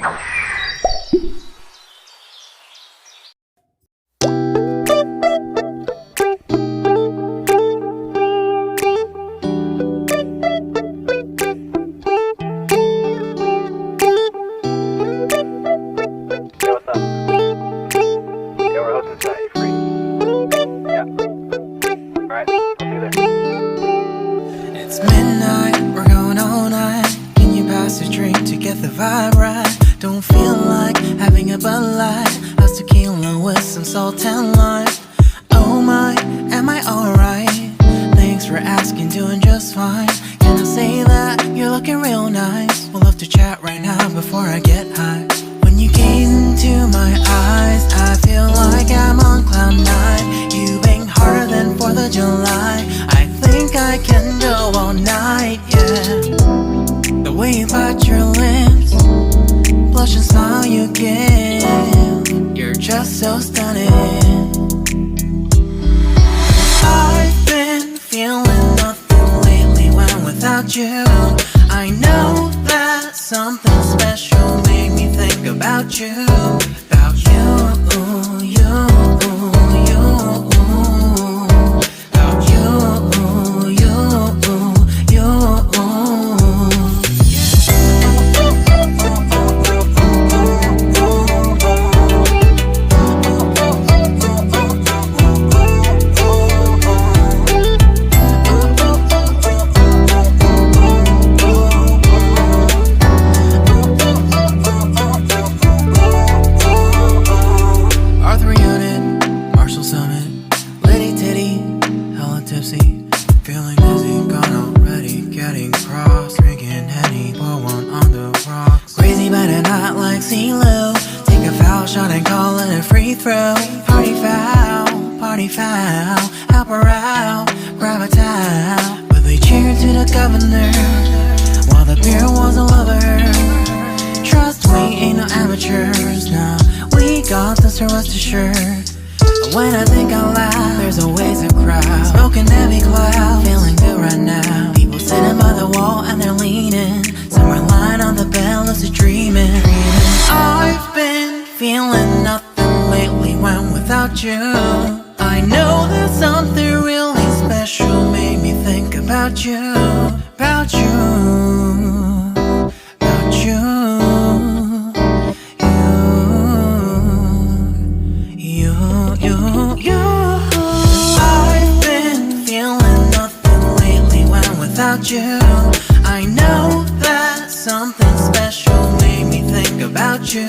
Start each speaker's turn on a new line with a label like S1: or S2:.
S1: It's midnight, we're going all night. Can you pass a drink to get the vibe right? Don't feel like having a Bud Light. How's tequila with some salt and lime? Oh my, am I alright? Thanks for asking, doing just fine. Can I say that you're looking real nice? We'll love to chat right now before I get high. When you gaze into my eyes, I feel like I'm on cloud nine. You bang harder than 4th of July. I think I can go all night, yeah. The way you bite your lips, blush and smile you give, you're just so stunning. I've been feeling nothing lately when without you. I know that something special made me think about you. About you, you, you. About you, you, you. Feeling dizzy, gone already, getting cross. Drinking Henny, pour one on the rocks. Crazy but not like CeeLo. Take a foul shot and call it a free throw. Party foul, help her out, grab a towel. But they cheered to the governor, while the beer was a lover. Trust me, ain't no amateurs, nah. We got this, so rest assured. When I think out loud, there's always a crowd. Smoking heavy cloud, feeling good right now. People sitting by the wall and they're leaning. Some are lying on the bed, lucid dreaming. I've been feeling nothing lately when without you. I know that something really special made me think about you. About you, about you. I've been feeling nothing lately when without you. I know that something special made me think about you.